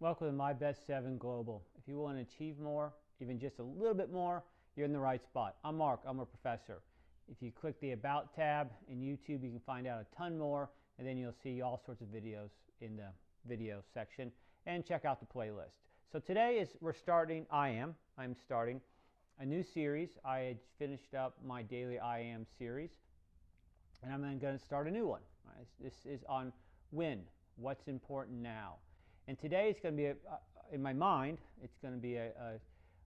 Welcome to My Best 7 Global. If you want to achieve more, even just a little bit more, you're in the right spot. I'm Mark, I'm a professor. If you click the About tab in YouTube, you can find out a ton more, and then you'll see all sorts of videos in the video section, and check out the playlist. So today I'm starting a new series. I had finished up my daily I Am series, and I'm then going to start a new one. This is on when, what's important now. And today it's going to be, in my mind, it's going to be a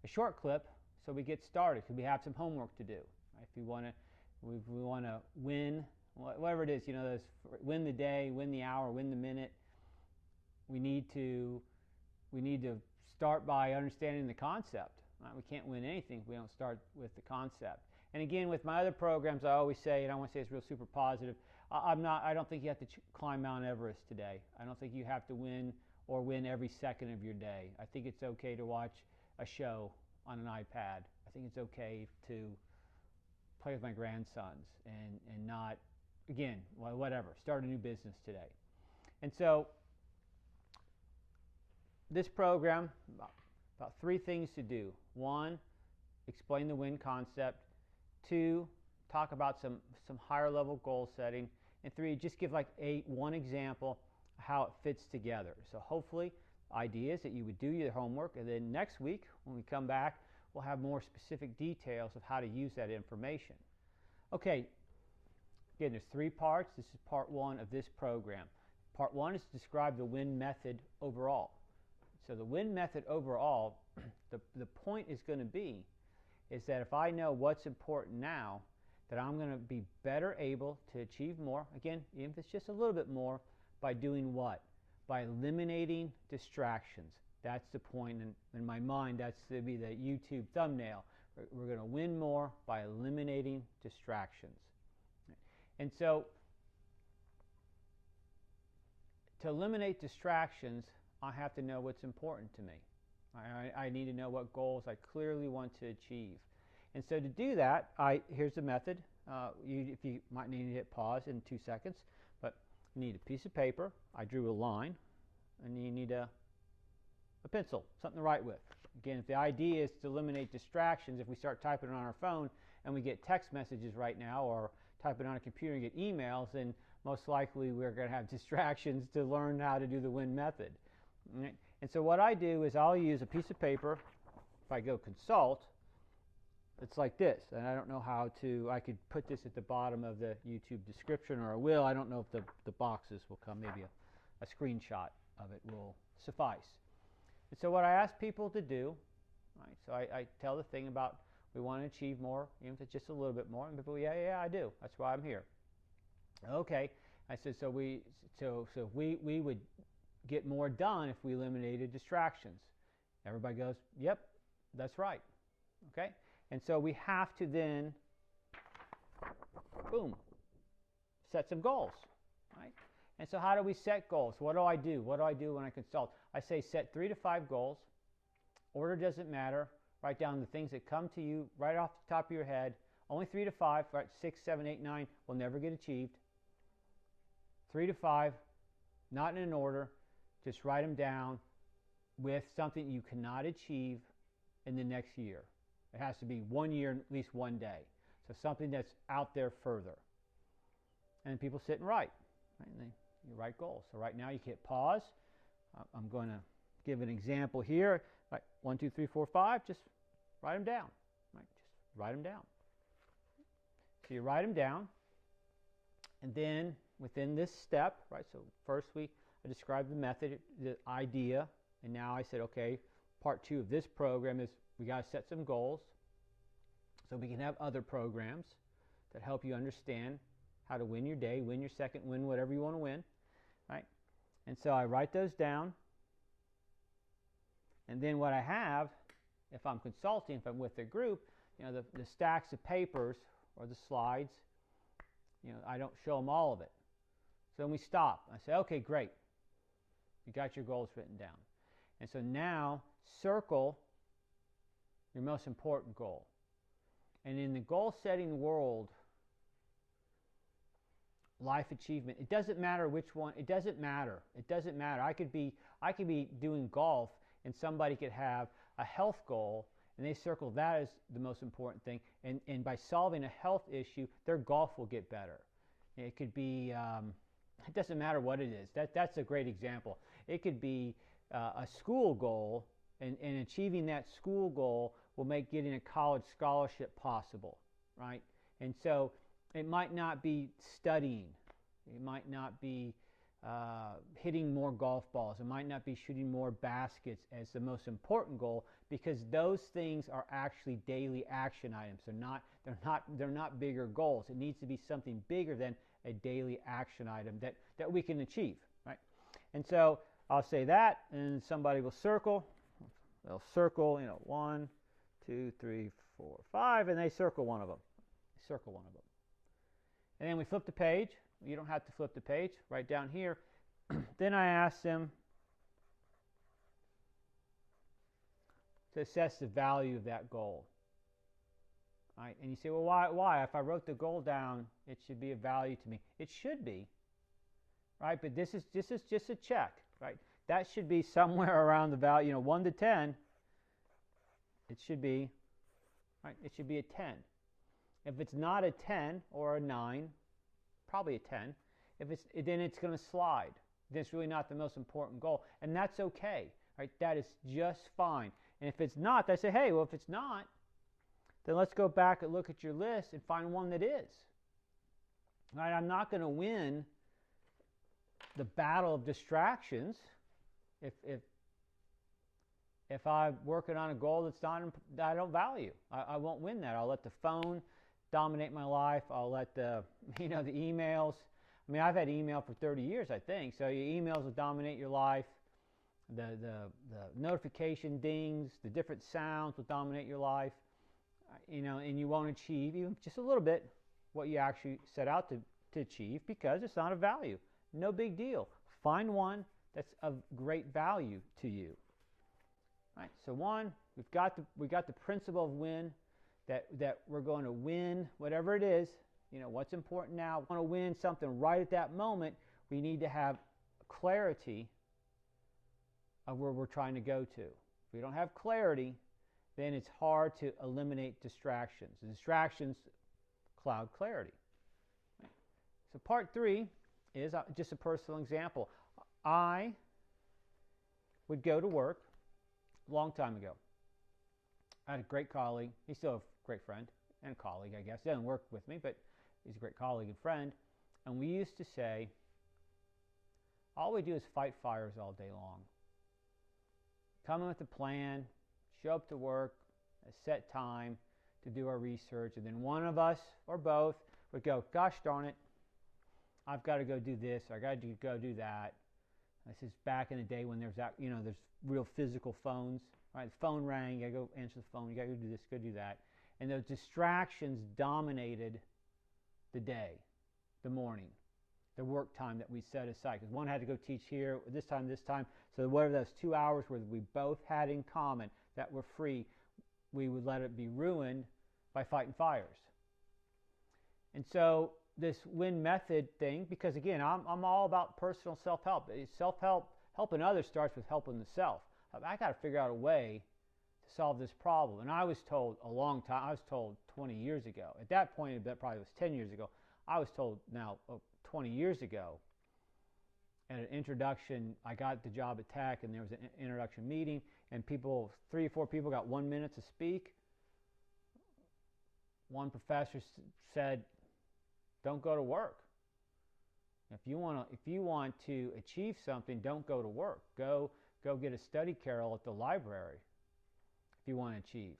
short clip so we get started because we have some homework to do. Right? If we want to win, whatever it is, win the day, win the hour, win the minute, we need to start by understanding the concept. Right? We can't win anything if we don't start with the concept. And again, with my other programs, I always say, and I want to say it's real super positive, I don't think you have to climb Mount Everest today. I don't think you have to win every second of your day. I think it's okay to watch a show on an iPad. I think it's okay to play with my grandsons and not, again, whatever, start a new business today. And so this program, about 3 things to do. 1, explain the win concept. 2, talk about some higher level goal setting. And 3, just give one example how it fits together. So hopefully ideas that you would do your homework, and then next week when we come back we'll have more specific details of how to use that information. Okay, again, there's 3 parts. This is part 1 of this program. Part 1 is to describe the win method overall. So the win method overall, the point is going to be is that if I know what's important now, that I'm going to be better able to achieve more, again, even if it's just a little bit more, by doing what? By eliminating distractions. That's the point in my mind. That's to be the YouTube thumbnail. We're going to win more by eliminating distractions. And so to eliminate distractions, I have to know what's important to me. I need to know what goals I clearly want to achieve. And so to do that, here's the method. If you might need to hit pause in 2 seconds, but you need a piece of paper. I drew a line, and you need a pencil, something to write with. Again, if the idea is to eliminate distractions, if we start typing on our phone and we get text messages right now, or typing on a computer and get emails, then most likely we're going to have distractions to learn how to do the win method. Right? And so what I do is I'll use a piece of paper. If I go consult, it's like this, and I don't know how to, I could put this at the bottom of the YouTube description, or I will. I don't know if the boxes will come. Maybe a screenshot of it will suffice. And so what I ask people to do, right, so I tell the thing about we want to achieve more, even if it's just a little bit more, and people, yeah, I do. That's why I'm here. Okay, I said, so we would get more done if we eliminated distractions. Everybody goes, yep, that's right. Okay. And so we have to then, boom, set some goals, right? And so how do we set goals? What do I do? What do I do when I consult? I say set 3 to 5 goals. Order doesn't matter. Write down the things that come to you right off the top of your head. Only 3 to 5, right? 6, 7, 8, 9 will never get achieved. 3 to 5, not in an order. Just write them down with something you cannot achieve in the next year. It has to be 1 year, at least 1 day. So something that's out there further. And people sit and write. Right? And you write goals. So right now you can hit pause. I'm going to give an example here. Like 1, 2, 3, 4, 5. Just write them down. Right? Just write them down. So you write them down. And then within this step, right? So first I described the method, the idea. And now I said, okay, part 2 of this program is we got to set some goals so we can have other programs that help you understand how to win your day, win your second, win whatever you want to win, right? And so I write those down. And then what I have, if I'm consulting, if I'm with a group, the stacks of papers or the slides, I don't show them all of it. So then we stop. I say, okay, great. You got your goals written down. And so now circle your most important goal. And in the goal setting world, life achievement. It doesn't matter which one. It doesn't matter. It doesn't matter. I could be doing golf, and somebody could have a health goal, and they circle that as the most important thing. And by solving a health issue, their golf will get better. It could be, it doesn't matter what it is. That's a great example. It could be a school goal, and achieving that school goal will make getting a college scholarship possible, right? And so it might not be studying. It might not be hitting more golf balls. It might not be shooting more baskets as the most important goal, because those things are actually daily action items. They're not bigger goals. It needs to be something bigger than a daily action item that we can achieve, right? And so I'll say that, and somebody will circle. They'll circle, 1, 2, 3, 4, 5, and they circle one of them. Circle one of them. And then we flip the page. You don't have to flip the page. Right down here. Then I ask them to assess the value of that goal. Right? And you say, well, why? If I wrote the goal down, it should be of value to me. It should be, right? But this is just a check, right? That should be somewhere around the value, 1 to 10. It should be, right? It should be a 10. If it's not a 10 or a 9, probably a 10. Then it's going to slide. Then it's really not the most important goal, and that's okay, right? That is just fine. And if it's not, I say, hey, well, if it's not, then let's go back and look at your list and find one that is. Right? I'm not going to win the battle of distractions if I'm working on a goal that I don't value. I won't win that. I'll let the phone dominate my life. I'll let the emails. I mean, I've had email for 30 years, I think. So your emails will dominate your life. The notification dings, the different sounds will dominate your life. And you won't achieve even just a little bit what you actually set out to achieve, because it's not of value. No big deal. Find one that's of great value to you. All right. So one, we've got the principle of win, that we're going to win whatever it is. What's important now. We want to win something right at that moment. We need to have clarity of where we're trying to go to. If we don't have clarity, then it's hard to eliminate distractions. The distractions cloud clarity. Right. So part 3 is just a personal example. I would go to work a long time ago. I had a great colleague. He's still a great friend and a colleague, I guess. He doesn't work with me, but he's a great colleague and friend. And we used to say, all we do is fight fires all day long. Come in with a plan, show up to work, a set time to do our research, and then one of us or both would go, gosh darn it, I've got to go do this, or I got to go do that. This is back in the day when there's real physical phones, right? The phone rang, you got to go answer the phone, you got to go do this, go do that. And those distractions dominated the day, the morning, the work time that we set aside. Because one had to go teach here, this time. So whatever those 2 hours were we both had in common that were free, we would let it be ruined by fighting fires. And so this win method thing, because again, I'm all about personal self-help. Self-help, helping others starts with helping the self. I got to figure out a way to solve this problem. And I was told a long time, I was told 20 years ago. At that point, that probably was 10 years ago. I was told now 20 years ago at an introduction. I got the job at Tech, and there was an introduction meeting, and 3 or 4 people got 1 minute to speak. One professor said, don't go to work. If you want to achieve something, don't go to work. Go get a study carrel at the library if you want to achieve.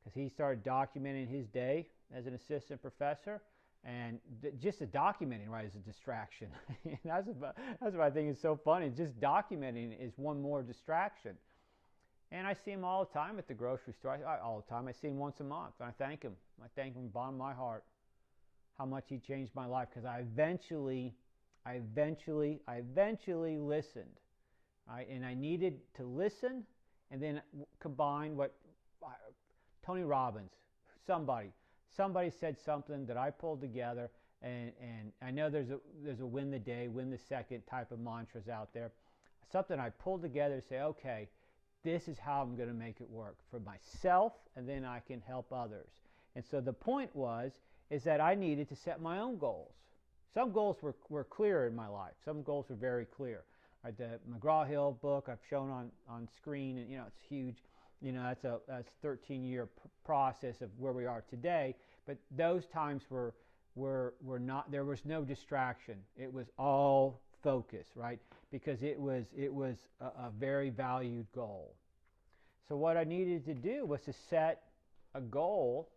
Because he started documenting his day as an assistant professor, and just the documenting, right, is a distraction. That's what I think is so funny. Just documenting is one more distraction. And I see him all the time at the grocery store. All the time. I see him once a month, and I thank him. I thank him from the bottom of my heart how much he changed my life, because I eventually listened, right? And I needed to listen and then combine what Tony Robbins, somebody said something that I pulled together, and I know there's a win the day, win the second type of mantras out there. Something I pulled together to say, okay, this is how I'm going to make it work for myself, and then I can help others. And so the point is that I needed to set my own goals. Some goals were clear in my life. Some goals were very clear. Right, the McGraw-Hill book I've shown on screen, and it's huge. That's a 13-year process of where we are today. But those times were not. There was no distraction. It was all focus, right? Because it was a very valued goal. So what I needed to do was to set a goal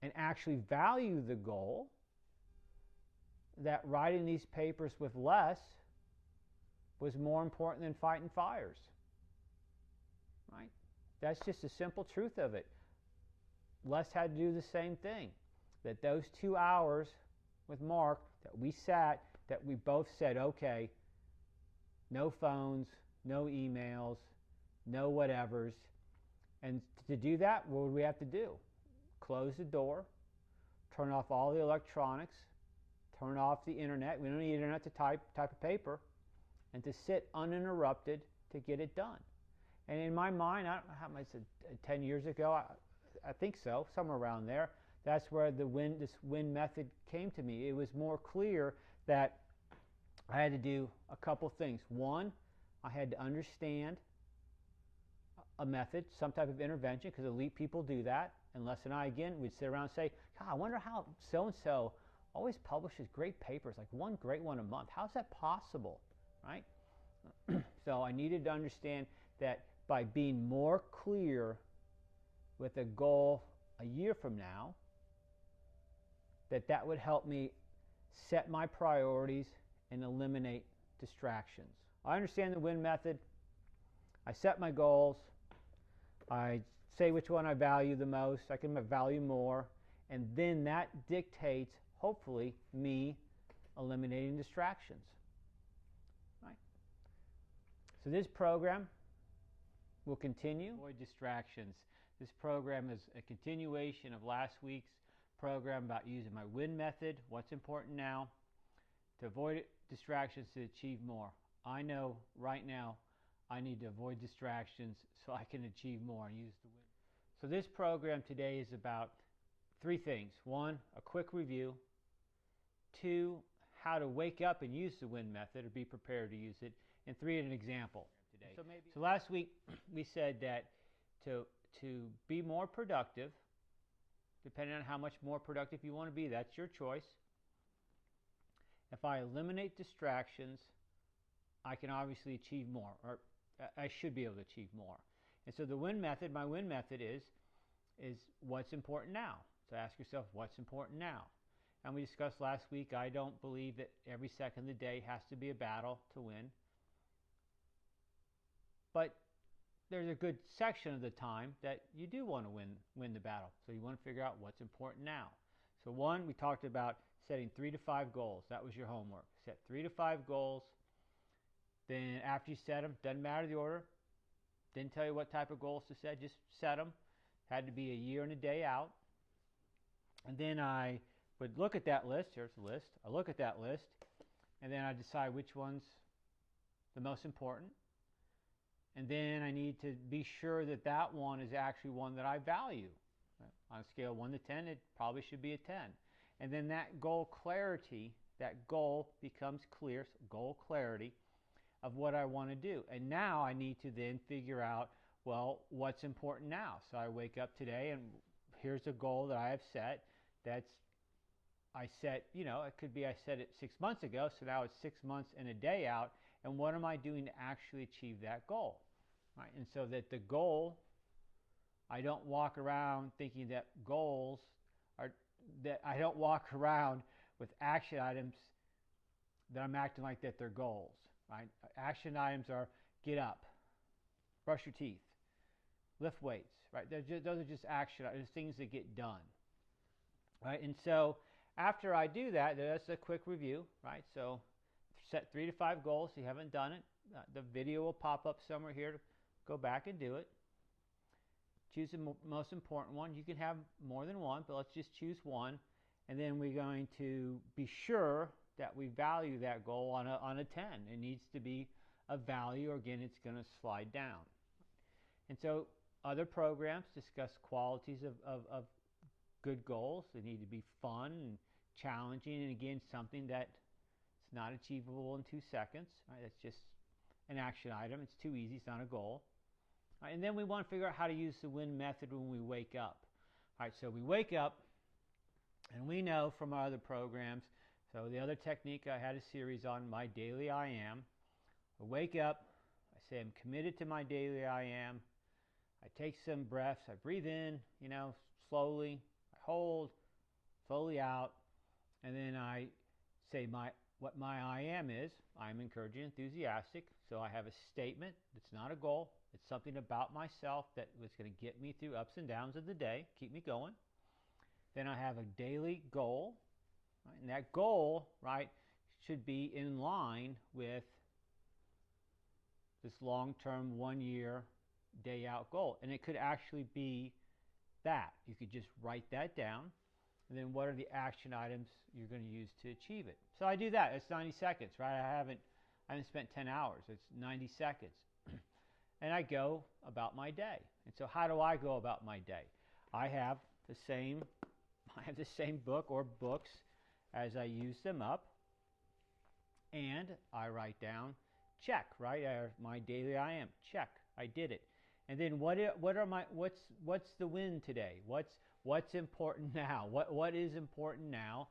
and actually value the goal, that writing these papers with less was more important than fighting fires. Right? That's just the simple truth of it. Les had to do the same thing. That those 2 hours with Mark that we sat, that we both said, okay, no phones, no emails, no whatevers. And to do that, what would we have to do? Close the door, turn off all the electronics, turn off the internet. We don't need internet to type a paper, and to sit uninterrupted to get it done. And in my mind, I don't know how much, 10 years ago, I think so, somewhere around there, that's where this win method came to me. It was more clear that I had to do a couple things. One, I had to understand a method, some type of intervention, because elite people do that. And Les and I, again, we'd sit around and say, God, I wonder how so-and-so always publishes great papers, like one great one a month. How's that possible, right? So I needed to understand that by being more clear with a goal a year from now, that would help me set my priorities and eliminate distractions. I understand the win method. I set my goals. I say which one I value the most. I can value more. And then that dictates, hopefully, me eliminating distractions. Right? So this program will continue. Avoid distractions. This program is a continuation of last week's program about using my win method, what's important now, to avoid distractions to achieve more. I know right now I need to avoid distractions so I can achieve more and use the win. So this program today is about 3 things. 1, a quick review. 2, how to wake up and use the win method or be prepared to use it. And 3, an example today. So last week we said that to be more productive, depending on how much more productive you want to be, that's your choice. If I eliminate distractions, I can obviously achieve more, or I should be able to achieve more. And so the win method, my win method is what's important now. So ask yourself, what's important now? And we discussed last week, I don't believe that every second of the day has to be a battle to win. But there's a good section of the time that you do want to win the battle. So you want to figure out what's important now. So 1, we talked about setting 3 to 5 goals. That was your homework. Set 3 to 5 goals. Then after you set them, doesn't matter the order. Didn't tell you what type of goals to set, just set them. Had to be a year and a day out. And then I would look at that list. Here's the list. I look at that list, and then I decide which one's the most important. And then I need to be sure that that one is actually one that I value. On a scale of 1 to 10, it probably should be a 10. And then that goal clarity, that goal becomes clear, goal clarity of what I want to do. And now I need to then figure out, well, what's important now? So I wake up today and here's a goal that I have set. I set, it could be I set it 6 months ago, so now it's 6 months and a day out. And what am I doing to actually achieve that goal? Right? And so that the goal, I don't walk around thinking that goals are, that I don't walk around with action items that I'm acting like that they're goals. Right? Action items are get up, brush your teeth, lift weights. Right? Those are just action items, things that get done. Right? And so after I do that, that's a quick review. Right? So set 3 to 5 goals. If you haven't done it, the video will pop up somewhere here to go back and do it. Choose the most important one. You can have more than one, but let's just choose one. And then we're going to be sure that we value that goal on a 10. It needs to be a value, or again, it's going to slide down. And so other programs discuss qualities of good goals. They need to be fun and challenging, and again, something that's not achievable in 2 seconds. Right? That's just an action item. It's too easy. It's not a goal. Right? And then we want to figure out how to use the WIN method when we wake up. All right, so we wake up, and we know from our other programs, so the other technique I had a series on, My Daily I Am. I wake up, I say I'm committed to my daily I am. I take some breaths, I breathe in, slowly, I hold, slowly out, and then I say what my I am is. I'm encouraging, enthusiastic, so I have a statement. It's not a goal. It's something about myself that was going to get me through ups and downs of the day, keep me going. Then I have a daily goal, right? And that goal, right, should be in line with this long-term 1-year day-out goal. And it could actually be that. You could just write that down, and then what are the action items you're going to use to achieve it. So I do that. It's 90 seconds, right? I haven't spent 10 hours. It's 90 seconds. And I go about my day. And so how do I go about my day? I have the same book or books as I use them up, and I write down, check, right? My daily I am, check, I did it. And then what's the win today? What's important now? What is important now?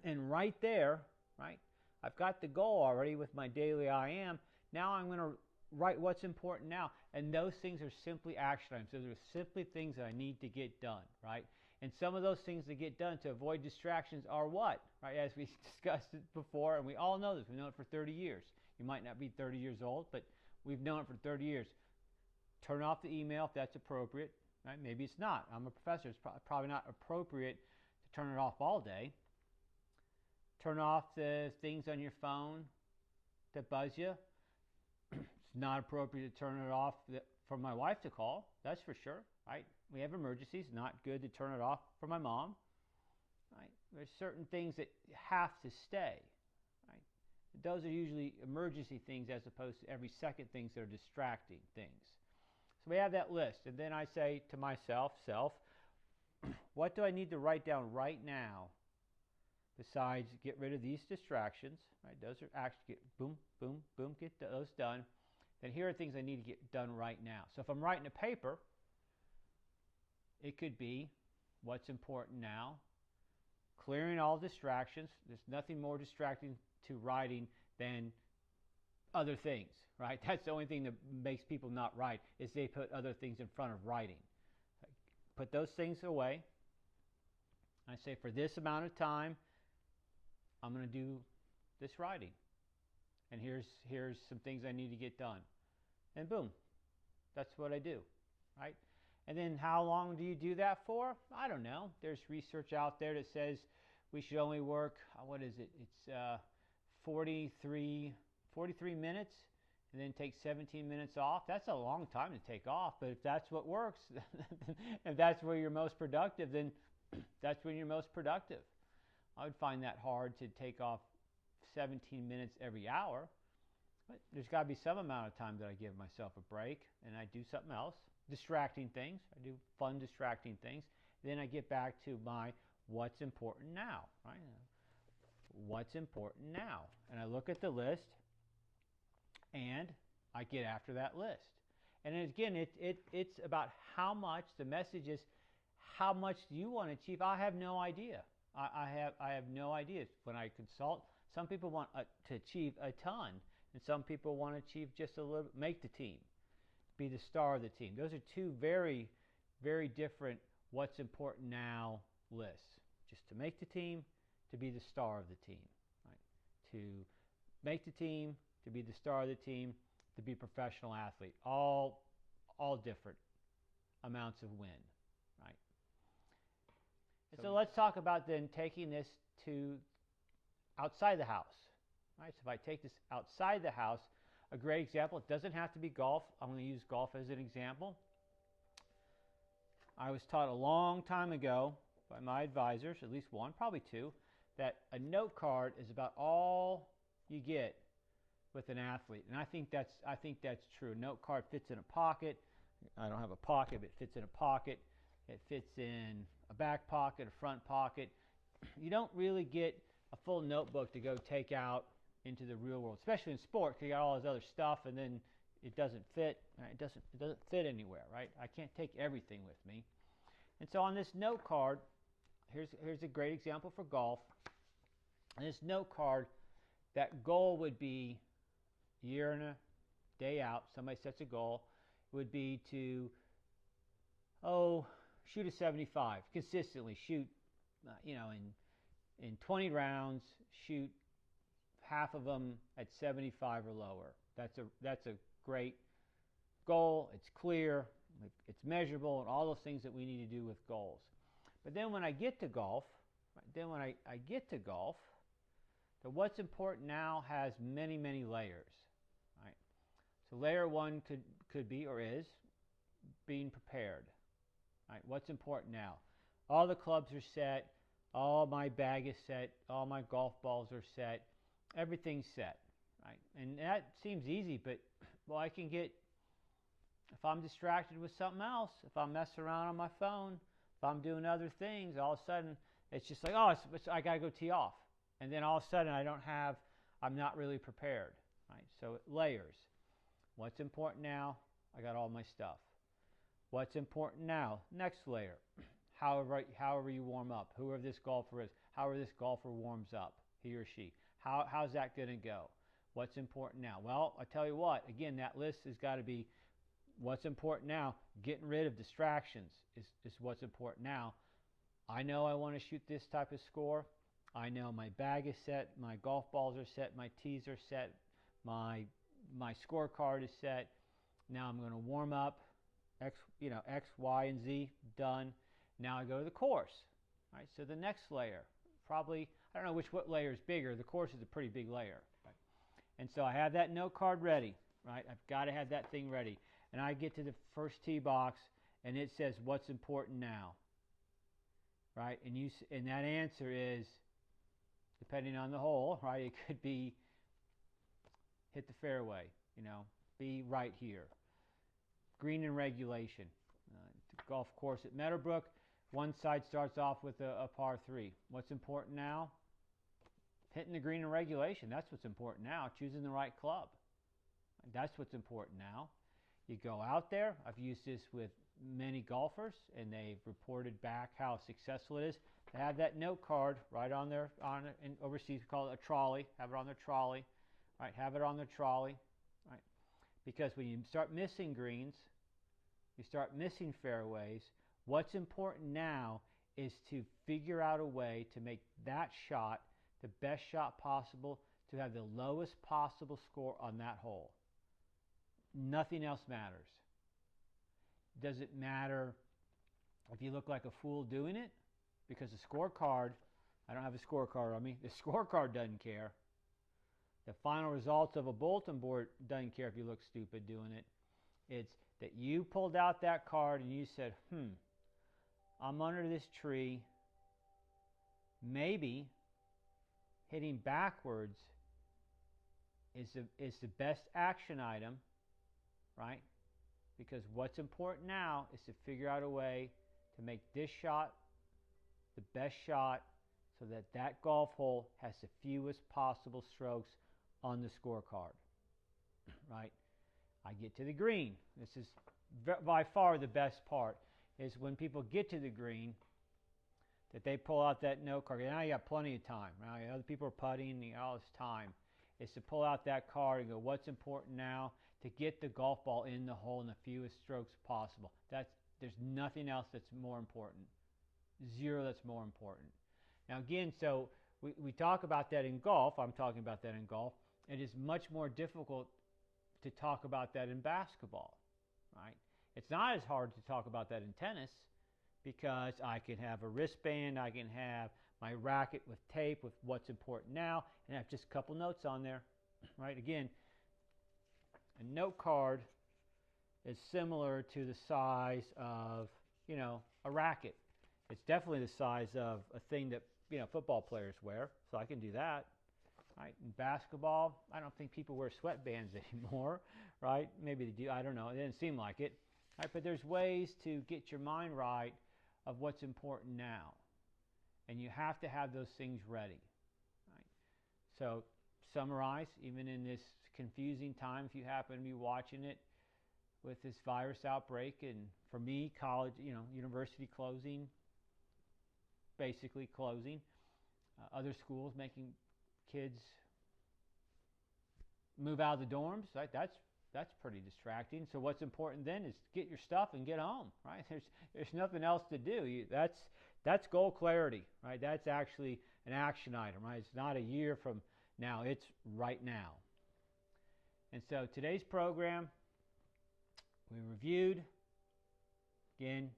And right there, right? I've got the goal already with my daily I am. Now I'm going to write what's important now. And those things are simply action items. Those are simply things that I need to get done, right? And some of those things to get done to avoid distractions are what? Right? As we discussed it before, and we all know this. We've known it for 30 years. You might not be 30 years old, but we've known it for 30 years. Turn off the email if that's appropriate. Right? Maybe it's not. I'm a professor. It's probably not appropriate to turn it off all day. Turn off the things on your phone that buzz you. It's not appropriate to turn it off for my wife to call. That's for sure. Right? We have emergencies. Not good to turn it off for my mom. Right? There's certain things that have to stay. Right? Those are usually emergency things as opposed to every second things that are distracting things. So we have that list, and then I say to myself, what do I need to write down right now besides get rid of these distractions? Right? Those are actually get boom, boom, boom, get those done. Then here are things I need to get done right now. So if I'm writing a paper, it could be what's important now, clearing all distractions. There's nothing more distracting to writing than other things, right? That's the only thing that makes people not write, is they put other things in front of writing. Put those things away. I say, for this amount of time, I'm going to do this writing. And here's some things I need to get done. And boom, that's what I do, right? And then how long do you do that for? I don't know. There's research out there that says we should only work, what is it? It's 43 minutes, and then take 17 minutes off. That's a long time to take off, but if that's what works, if that's where you're most productive, then that's when you're most productive. I would find that hard to take off 17 minutes every hour, but there's got to be some amount of time that I give myself a break, and I do something else, distracting things. I do fun distracting things. Then I get back to my what's important now, right? What's important now? And I look at the list, and I get after that list. And again, it's about how much. The message is, how much do you want to achieve? I have no idea. I have no idea. When I consult, some people want to achieve a ton, and some people want to achieve just a little, make the team, be the star of the team. Those are two very, very different what's important now lists. Just to make the team, to be the star of the team. Right? To make the team, to be the star of the team, to be a professional athlete. All different amounts of win. Right? So let's talk about then taking this to outside the house. Right? So if I take this outside the house, a great example, it doesn't have to be golf. I'm going to use golf as an example. I was taught a long time ago by my advisors, at least one, probably two, that a note card is about all you get with an athlete, and I think that's true. A note card fits in a pocket. I don't have a pocket, but it fits in a pocket. It fits in a back pocket, a front pocket. You don't really get a full notebook to go take out into the real world, especially in sports. You got all this other stuff, and then it doesn't fit. Right? It doesn't fit anywhere, right? I can't take everything with me. And so on this note card, here's a great example for golf. On this note card, that goal would be year in a day out. Somebody sets a goal. It would be to shoot a 75 consistently. Shoot, in 20 rounds, shoot half of them at 75 or lower. That's a great goal. It's clear, it's measurable, and all those things that we need to do with goals. But then when I get to golf, the what's important now has many, many layers. Right? So layer one could be or is being prepared. Right? What's important now? All the clubs are set. All my bag is set. All my golf balls are set. Everything's set. Right? And that seems easy, but well, I can get, if I'm distracted with something else, if I'm messing around on my phone, if I'm doing other things, all of a sudden it's just like, I got to go tee off. And then all of a sudden I'm not really prepared. Right? So layers. What's important now? I got all my stuff. What's important now? Next layer. However you warm up. Whoever this golfer is, however this golfer warms up, he or she. How's that going to go? What's important now? Well, I tell you what, again, that list has got to be what's important now. Getting rid of distractions is what's important now. I know I want to shoot this type of score. I know my bag is set, my golf balls are set, my tees are set, my scorecard is set. Now I'm going to warm up. X, Y, and Z, done. Now I go to the course. Right? So the next layer, probably, I don't know what layer is bigger. The course is a pretty big layer. Right? And so I have that note card ready. Right? I've got to have that thing ready. And I get to the first tee box, and it says, what's important now? Right? And that answer is, depending on the hole, right? It could be hit the fairway, be right here. Green in regulation. The golf course at Meadowbrook, one side starts off with a par 3. What's important now? Hitting the green in regulation. That's what's important now. Choosing the right club. That's what's important now. You go out there. I've used this with many golfers, and they've reported back how successful it is. They have that note card right on their, in overseas we call it a trolley. Have it on their trolley. Right? Have it on their trolley. Right? Because when you start missing greens, you start missing fairways, what's important now is to figure out a way to make that shot the best shot possible, to have the lowest possible score on that hole. Nothing else matters. Does it matter if you look like a fool doing it? Because the scorecard, I don't have a scorecard on me, the scorecard doesn't care. The final results of a bulletin board doesn't care if you look stupid doing it. It's that you pulled out that card and you said, I'm under this tree. Maybe hitting backwards is the best action item, right? Because what's important now is to figure out a way to make this shot the best shot so that that golf hole has the fewest possible strokes on the scorecard, right? I get to the green. This is by far the best part, is when people get to the green, that they pull out that note card. Now you got plenty of time. Right? Other people are putting, you got all this time. Is to pull out that card and go, what's important now? To get the golf ball in the hole in the fewest strokes possible. There's nothing else that's more important. Zero that's more important. Now again, so we talk about that in golf. I'm talking about that in golf. It is much more difficult to talk about that in basketball, right? It's not as hard to talk about that in tennis because I can have a wristband, I can have my racket with tape with what's important now, and have just a couple notes on there, right? Again, a note card is similar to the size of, a racket. It's definitely the size of a thing that football players wear, so I can do that. Right? In basketball, I don't think people wear sweatbands anymore, right? Maybe they do. I don't know. It didn't seem like it. Right? But there's ways to get your mind right of what's important now, and you have to have those things ready. Right? So summarize, even in this confusing time, if you happen to be watching it with this virus outbreak, and for me, college, university closing, basically closing, other schools making kids move out of the dorms, right? That's pretty distracting. So what's important then is get your stuff and get home, right? There's nothing else to do. That's goal clarity, right? That's actually an action item, right? It's not a year from now, it's right now. And so today's program, we reviewed. Again,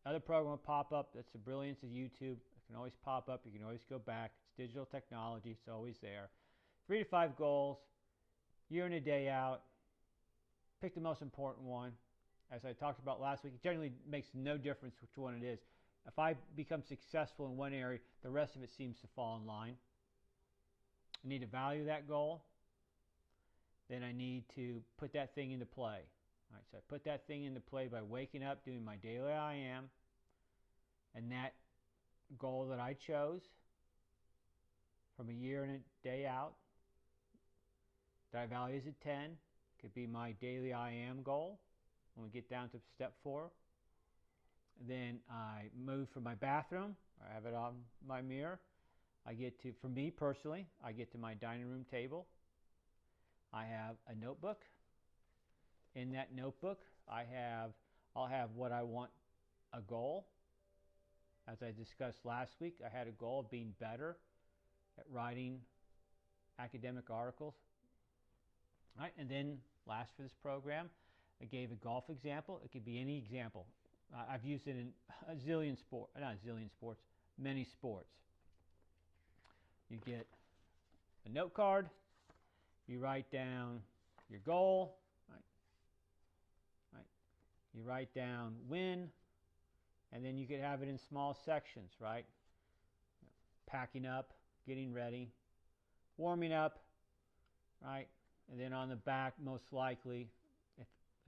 other program will pop up. That's the brilliance of YouTube. It can always pop up. You can always go back. It's digital technology. It's always there. 3 to 5 goals, year in and day out. Pick the most important one. As I talked about last week, it generally makes no difference which one it is. If I become successful in one area, the rest of it seems to fall in line. I need to value that goal. Then I need to put that thing into play. All right, so I put that thing into play by waking up, doing my daily I am, and that goal that I chose from a year and a day out, that I value as a 10, could be my daily I am goal when we get down to step 4. Then I move from my bathroom, I have it on my mirror. I get to, for me personally, I get to my dining room table. I have a notebook. In that notebook, I'll have what I want, a goal. As I discussed last week, I had a goal of being better at writing academic articles. All right, and then last for this program, I gave a golf example. It could be any example. I've used it in many sports. You get a note card, you write down your goal, right? You write down win, and then you could have it in small sections, right? Packing up, getting ready, warming up, right? And then on the back, most likely,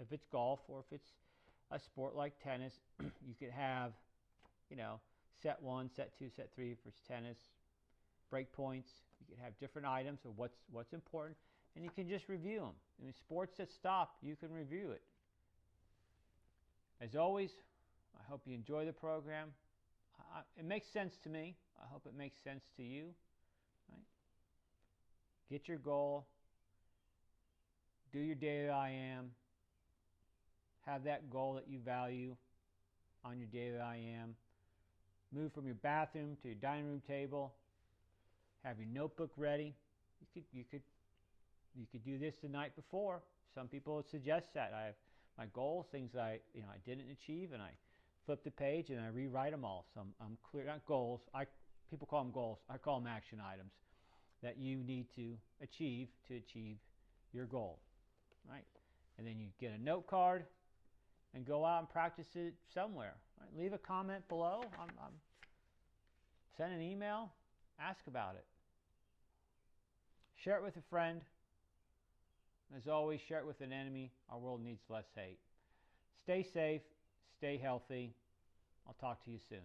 if it's golf or if it's a sport like tennis, you could have, set 1, set 2, set 3 for tennis, break points. You could have different items of what's important, and you can just review them. I mean, sports that stop, you can review it. As always, I hope you enjoy the program. It makes sense to me. I hope it makes sense to you. Right? Get your goal. Do your daily I am. Have that goal that you value on your daily I am. Move from your bathroom to your dining room table. Have your notebook ready. You could do this the night before. Some people suggest that. I have my goals, things I didn't achieve, and I flip the page and I rewrite them all. So I'm clear. Not goals. People call them goals. I call them action items that you need to achieve your goal. Right? And then you get a note card and go out and practice it somewhere. Right? Leave a comment below. Send an email. Ask about it. Share it with a friend. As always, share it with an enemy. Our world needs less hate. Stay safe. Stay healthy. I'll talk to you soon.